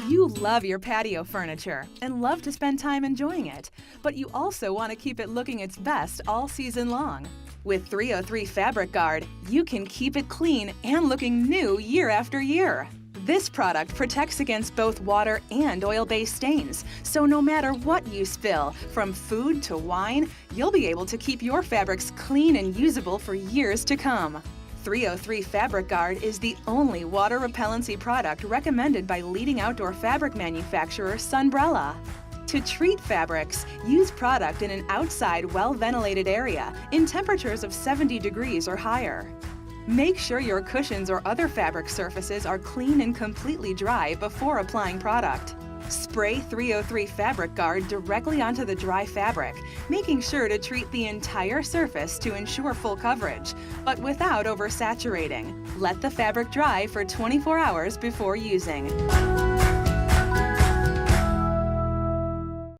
You love your patio furniture and love to spend time enjoying it, but you also want to keep it looking its best all season long. With 303 Fabric Guard, you can keep it clean and looking new year after year. This product protects against both water and oil-based stains, so no matter what you spill, from food to wine, you'll be able to keep your fabrics clean and usable for years to come. 303 Fabric Guard is the only water repellency product recommended by leading outdoor fabric manufacturer Sunbrella. To treat fabrics, use product in an outside, well-ventilated area in temperatures of 70 degrees or higher. Make sure your cushions or other fabric surfaces are clean and completely dry before applying product. Spray 303 Fabric Guard directly onto the dry fabric, making sure to treat the entire surface to ensure full coverage, but without oversaturating. Let the fabric dry for 24 hours before using.